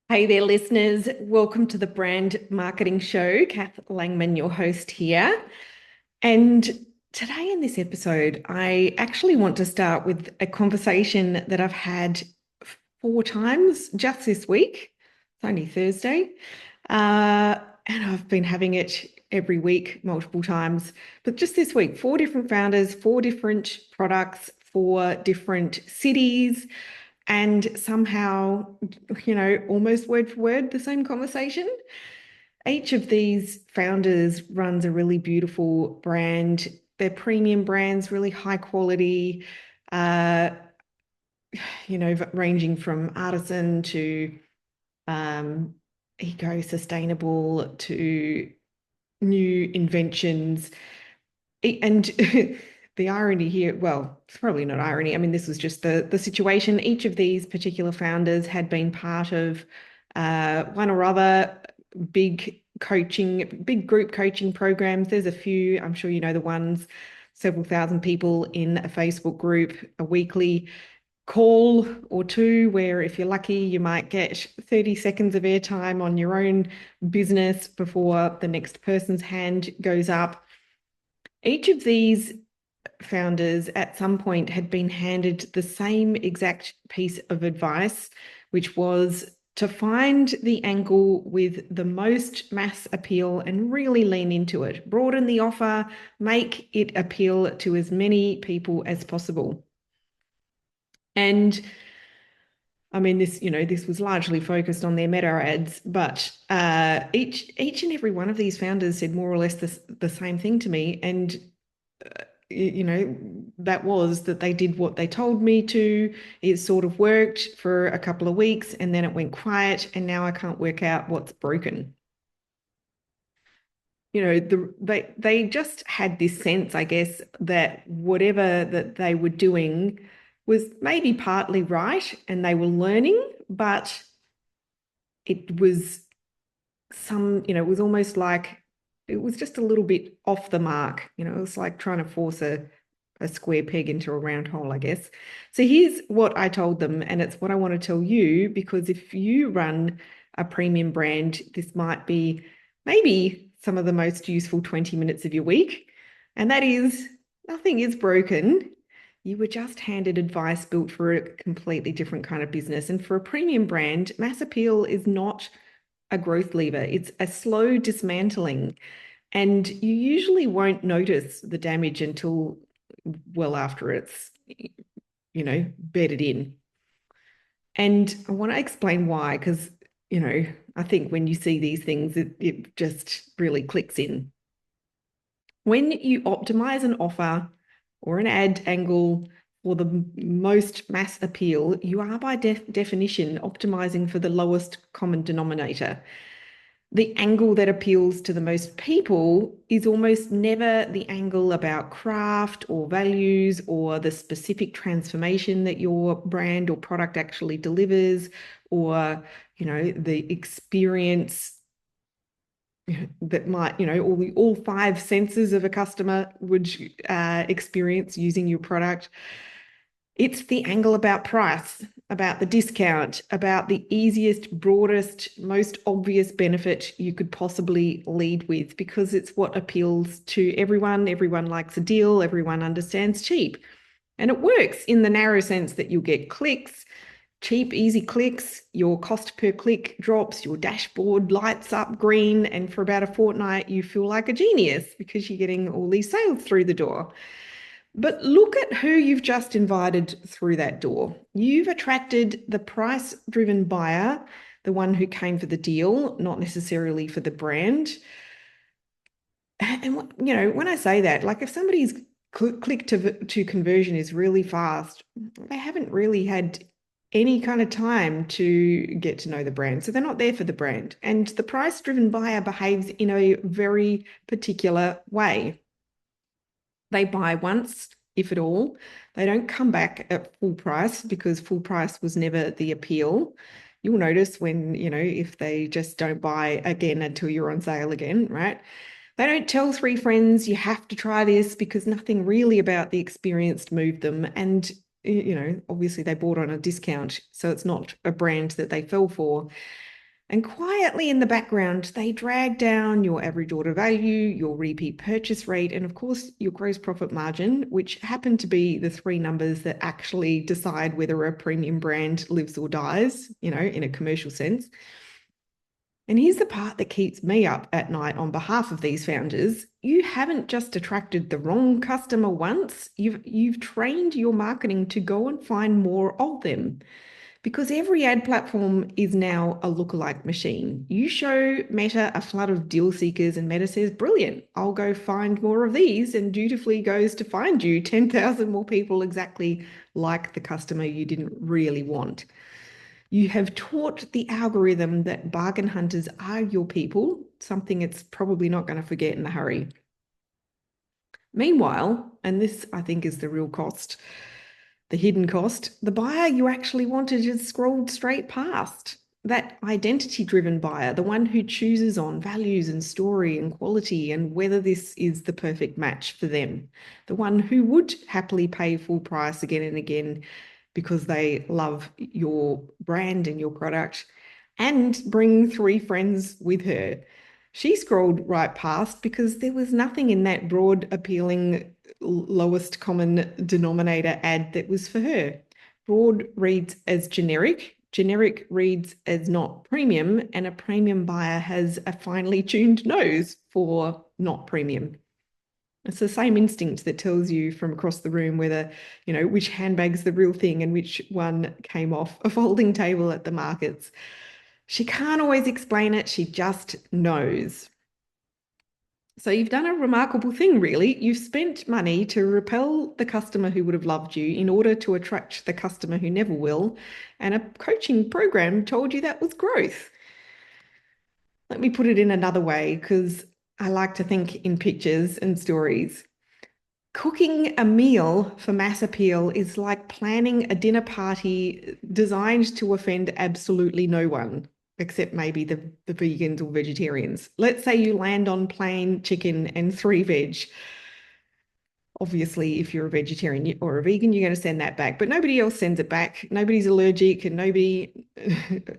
Hey there, listeners. Welcome to the Brand Marketing Show. Kath Langman, your host here. And today in this episode, I actually want to start with a conversation that I've had 4 times just this week. It's only Thursday. And I've been having it every week, multiple times. But just this week, 4 different founders, 4 different products, 4 different cities, and somehow, almost word for word, the same conversation. Each of these founders runs a really beautiful brand. They're premium brands, really high quality, uh, ranging from artisan to um, eco-sustainable to new inventions. And the irony here, well, it's probably not irony. I mean, this was just the situation. Each of these particular founders had been part of one or other big group coaching programs. There's a few, I'm sure you know the ones, several thousand people in a Facebook group, a weekly call or two, where if you're lucky, you might get 30 seconds of airtime on your own business before the next person's hand goes up. Each of these founders at some point had been handed the same exact piece of advice, which was to find the angle with the most mass appeal and really lean into it, broaden the offer, make it appeal to as many people as possible. And I mean, this was largely focused on their meta ads, but each and every one of these founders said more or less the same thing to me. And that was that they did what they told me to. It sort of worked for a couple of weeks and then it went quiet, and now I can't work out what's broken. They just had this sense, I guess, that whatever that they were doing was maybe partly right and they were learning, but it was it was almost like it was just a little bit off the mark. It was like trying to force a square peg into a round hole, I guess. So here's what I told them, and it's what I want to tell you, because if you run a premium brand, this might be maybe some of the most useful 20 minutes of your week. And that is, nothing is broken. You were just handed advice built for a completely different kind of business. And for a premium brand, mass appeal is not a growth lever. It's a slow dismantling. And you usually won't notice the damage until well after it's, bedded in. And I want to explain why, because, I think when you see these things, it just really clicks in. When you optimize an offer or an ad angle for the most mass appeal, you are by definition optimizing for the lowest common denominator. The angle that appeals to the most people is almost never the angle about craft or values or the specific transformation that your brand or product actually delivers, or, the experience that might, all 5 senses of a customer would experience using your product. It's the angle about price, about the discount, about the easiest, broadest, most obvious benefit you could possibly lead with, because it's what appeals to everyone. Everyone likes a deal. Everyone understands cheap. And it works in the narrow sense that you'll get clicks, cheap, easy clicks. Your cost per click drops, your dashboard lights up green, and for about a fortnight, you feel like a genius because you're getting all these sales through the door. But look at who you've just invited through that door. You've attracted the price-driven buyer, the one who came for the deal, not necessarily for the brand. And when I say that, like if somebody's click to conversion is really fast, they haven't really had any kind of time to get to know the brand. So they're not there for the brand. And the price-driven buyer behaves in a very particular way. They buy once, if at all. They don't come back at full price, because full price was never the appeal. You'll notice when, if they just don't buy again until you're on sale again, right? They don't tell 3 friends, you have to try this, because nothing really about the experience moved them. And, obviously they bought on a discount, so it's not a brand that they fell for. And quietly in the background, they drag down your average order value, your repeat purchase rate, and of course, your gross profit margin, which happen to be the three numbers that actually decide whether a premium brand lives or dies, in a commercial sense. And here's the part that keeps me up at night on behalf of these founders. You haven't just attracted the wrong customer once, you've trained your marketing to go and find more of them. Because every ad platform is now a lookalike machine. You show Meta a flood of deal seekers, and Meta says, brilliant, I'll go find more of these, and dutifully goes to find you 10,000 more people exactly like the customer you didn't really want. You have taught the algorithm that bargain hunters are your people, something it's probably not going to forget in a hurry. Meanwhile, and this I think is the real cost, the hidden cost, the buyer you actually wanted just scrolled straight past. That identity-driven buyer, the one who chooses on values and story and quality and whether this is the perfect match for them. The one who would happily pay full price again and again because they love your brand and your product and bring three friends with her. She scrolled right past because there was nothing in that broad, appealing, lowest common denominator ad that was for her. Broad reads as generic, generic reads as not premium, and a premium buyer has a finely tuned nose for not premium. It's the same instinct that tells you from across the room whether, which handbag's the real thing and which one came off a folding table at the markets. She can't always explain it, she just knows. So you've done a remarkable thing, really. You've spent money to repel the customer who would have loved you in order to attract the customer who never will. And a coaching program told you that was growth. Let me put it in another way, because I like to think in pictures and stories. Cooking a meal for mass appeal is like planning a dinner party designed to offend absolutely no one, except maybe the vegans or vegetarians. Let's say you land on plain chicken and three veg. Obviously, if you're a vegetarian or a vegan, you're going to send that back, but nobody else sends it back. Nobody's allergic, and nobody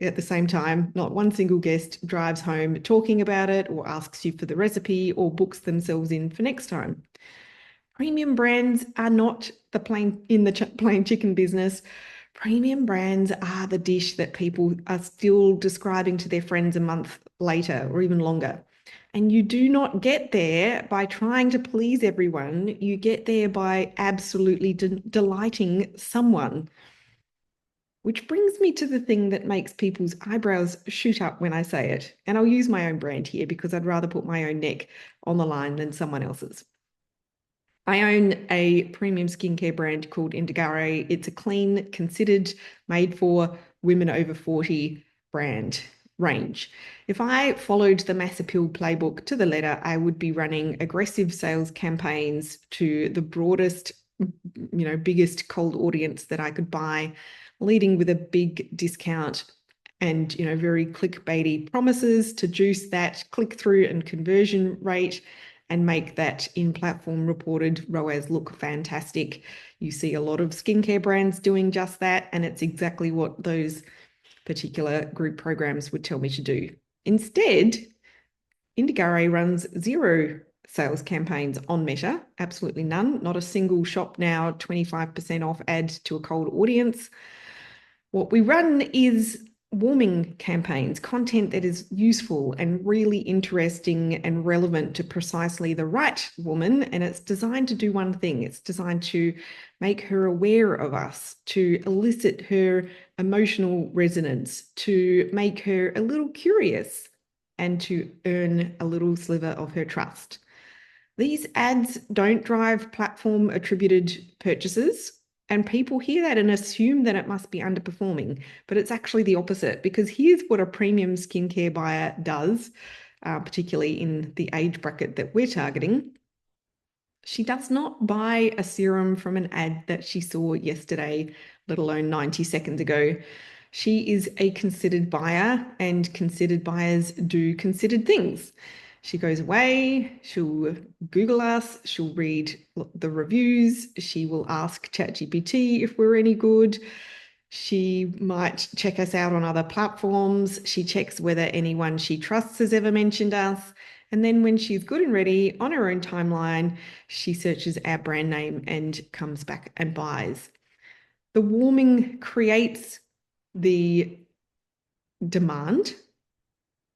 at the same time, not one single guest drives home talking about it or asks you for the recipe or books themselves in for next time. Premium brands are not the plain chicken business. Premium brands are the dish that people are still describing to their friends a month later or even longer. And you do not get there by trying to please everyone. You get there by absolutely delighting someone. Which brings me to the thing that makes people's eyebrows shoot up when I say it. And I'll use my own brand here because I'd rather put my own neck on the line than someone else's. I own a premium skincare brand called Indigare. It's a clean, considered, made for women over 40 brand range. If I followed the mass appeal playbook to the letter, I would be running aggressive sales campaigns to the broadest, biggest cold audience that I could buy, leading with a big discount and, very clickbaity promises to juice that click through and conversion rate and make that in-platform reported ROAS look fantastic. You see a lot of skincare brands doing just that, and it's exactly what those particular group programs would tell me to do. Instead, Indigare runs zero sales campaigns on Meta, absolutely none, not a single shop now 25% off ad to a cold audience. What we run is warming campaigns, content that is useful and really interesting and relevant to precisely the right woman. And it's designed to do one thing. It's designed to make her aware of us, to elicit her emotional resonance, to make her a little curious, and to earn a little sliver of her trust. These ads don't drive platform attributed purchases. And people hear that and assume that it must be underperforming, but it's actually the opposite, because here's what a premium skincare buyer does, particularly in the age bracket that we're targeting. She does not buy a serum from an ad that she saw yesterday, let alone 90 seconds ago. She is a considered buyer, and considered buyers do considered things. She goes away, she'll Google us, she'll read the reviews, she will ask ChatGPT if we're any good. She might check us out on other platforms. She checks whether anyone she trusts has ever mentioned us. And then when she's good and ready on her own timeline, she searches our brand name and comes back and buys. The warming creates the demand,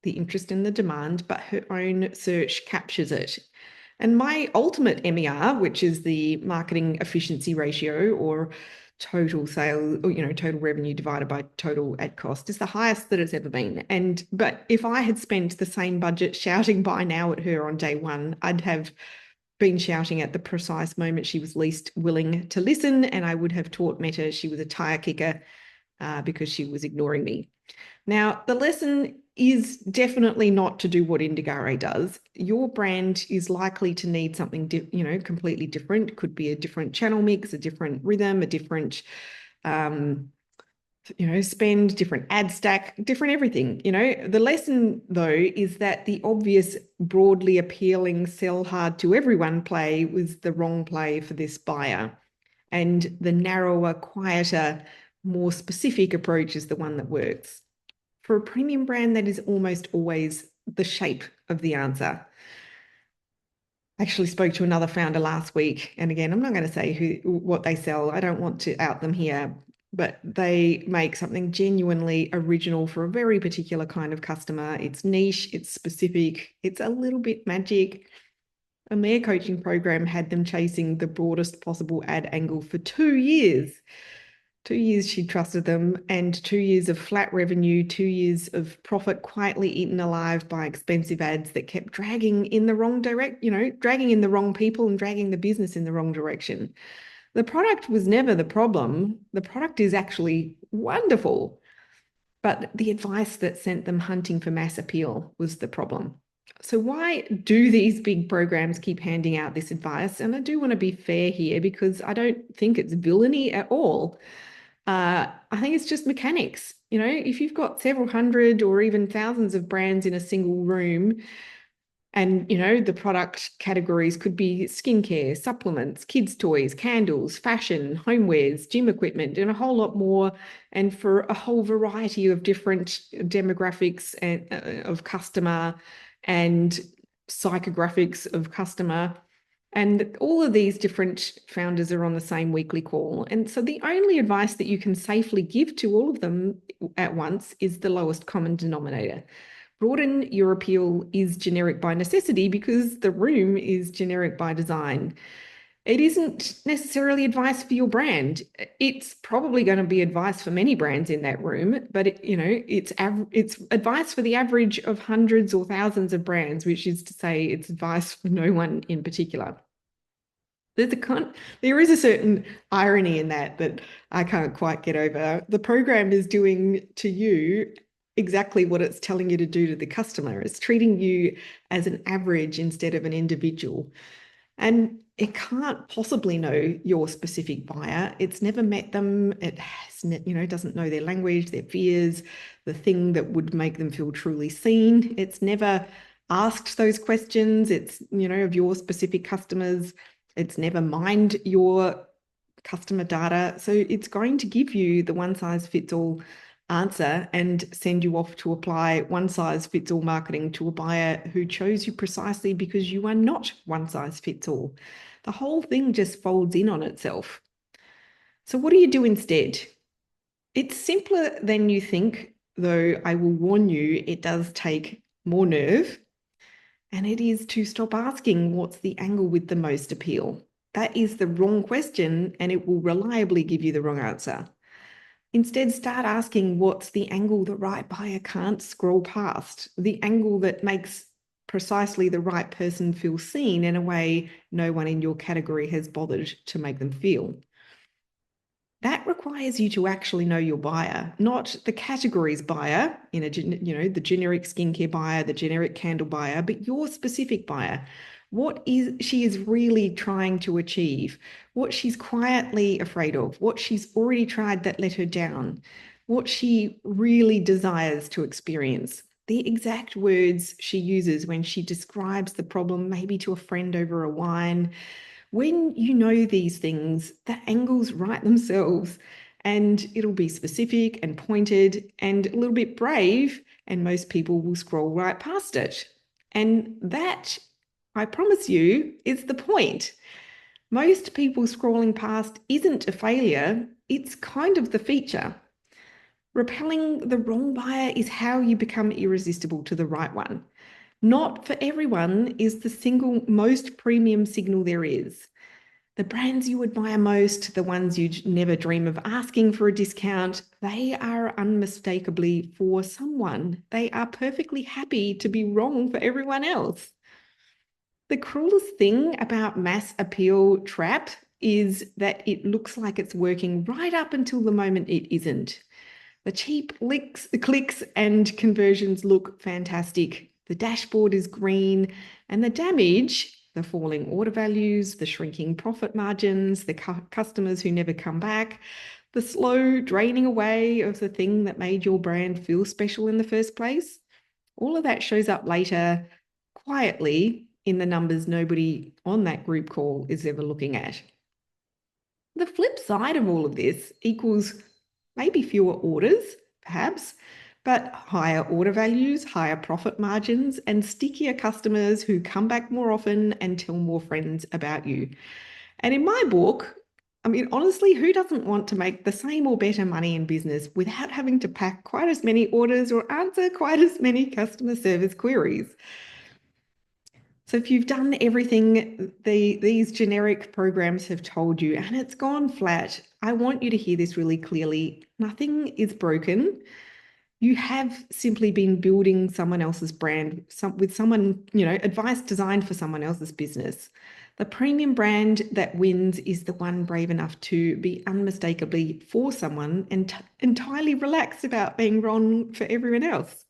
the interest in the demand, but her own search captures it. And my ultimate MER, which is the marketing efficiency ratio, or total sales, or total revenue divided by total ad cost, is the highest that it's ever been. But if I had spent the same budget shouting buy now at her on day one, I'd have been shouting at the precise moment she was least willing to listen, and I would have taught Meta she was a tire kicker because she was ignoring me. Now, the lesson is definitely not to do what Indigare does. Your brand is likely to need something, completely different. Could be a different channel mix, a different rhythm, a different, spend, different ad stack, different everything. The lesson though is that the obvious, broadly appealing, sell hard to everyone play was the wrong play for this buyer, and the narrower, quieter, more specific approach is the one that works. For a premium brand, that is almost always the shape of the answer. I actually spoke to another founder last week, and again, I'm not going to say what they sell. I don't want to out them here, but they make something genuinely original for a very particular kind of customer. It's niche, it's specific, it's a little bit magic. And their coaching program had them chasing the broadest possible ad angle for 2 years. 2 years she trusted them, and 2 years of flat revenue, 2 years of profit quietly eaten alive by expensive ads that kept dragging in the wrong dragging in the wrong people and dragging the business in the wrong direction. The product was never the problem. The product is actually wonderful, but the advice that sent them hunting for mass appeal was the problem. So why do these big programs keep handing out this advice? And I do want to be fair here, because I don't think it's villainy at all. I think it's just mechanics. If you've got several hundred or even thousands of brands in a single room, and the product categories could be skincare, supplements, kids' toys, candles, fashion, homewares, gym equipment, and a whole lot more, and for a whole variety of different demographics and of customer and psychographics of customer. And all of these different founders are on the same weekly call. And so the only advice that you can safely give to all of them at once is the lowest common denominator. Broaden your appeal is generic by necessity because the room is generic by design. It isn't necessarily advice for your brand. It's probably going to be advice for many brands in that room, but it's advice for the average of hundreds or thousands of brands, which is to say it's advice for no one in particular. There is a certain irony in that I can't quite get over. The program is doing to you exactly what it's telling you to do to the customer. It's treating you as an average instead of an individual. And it can't possibly know your specific buyer. It's never met them. It has, doesn't know their language, their fears, the thing that would make them feel truly seen. It's never asked those questions. It's, of your specific customers. It's never mined your customer data. So it's going to give you the one size fits all answer and send you off to apply one size fits all marketing to a buyer who chose you precisely because you are not one size fits all. The whole thing just folds in on itself. So what do you do instead? It's simpler than you think, though I will warn you, it does take more nerve. And it is to stop asking what's the angle with the most appeal. That is the wrong question, and it will reliably give you the wrong answer. Instead, start asking what's the angle the right buyer can't scroll past, the angle that makes precisely the right person feel seen in a way no one in your category has bothered to make them feel. That requires you to actually know your buyer, not the categories buyer, the generic skincare buyer, the generic candle buyer, but your specific buyer. What she is really trying to achieve, what she's quietly afraid of, what she's already tried that let her down, what she really desires to experience, the exact words she uses when she describes the problem, maybe to a friend over a wine. When you know these things, the angles write themselves, and it'll be specific and pointed and a little bit brave, and most people will scroll right past it. And that, I promise you, is the point. Most people scrolling past isn't a failure, it's kind of the feature. Repelling the wrong buyer is how you become irresistible to the right one. Not for everyone is the single most premium signal there is. The brands you admire most, the ones you'd never dream of asking for a discount, they are unmistakably for someone. They are perfectly happy to be wrong for everyone else. The cruelest thing about mass appeal trap is that it looks like it's working right up until the moment it isn't. The cheap clicks and conversions look fantastic. The dashboard is green, and the damage, the falling order values, the shrinking profit margins, the customers who never come back, the slow draining away of the thing that made your brand feel special in the first place, all of that shows up later quietly in the numbers nobody on that group call is ever looking at. The flip side of all of this equals maybe fewer orders, perhaps, but higher order values, higher profit margins, and stickier customers who come back more often and tell more friends about you. And in my book, I mean, honestly, who doesn't want to make the same or better money in business without having to pack quite as many orders or answer quite as many customer service queries? So if you've done everything these generic programs have told you and it's gone flat, I want you to hear this really clearly. Nothing is broken. You have simply been building someone else's brand with someone, advice designed for someone else's business. The premium brand that wins is the one brave enough to be unmistakably for someone and entirely relaxed about being wrong for everyone else.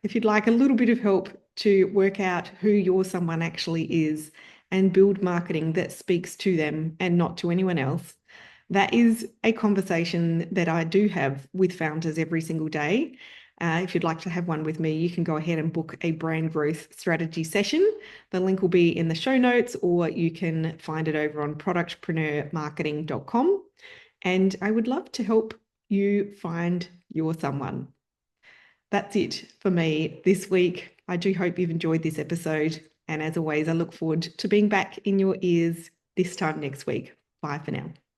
If you'd like a little bit of help to work out who your someone actually is and build marketing that speaks to them and not to anyone else, that is a conversation that I do have with founders every single day. If you'd like to have one with me, you can go ahead and book a brand growth strategy session. The link will be in the show notes, or you can find it over on productpreneurmarketing.com. And I would love to help you find your someone. That's it for me this week. I do hope you've enjoyed this episode. And as always, I look forward to being back in your ears this time next week. Bye for now.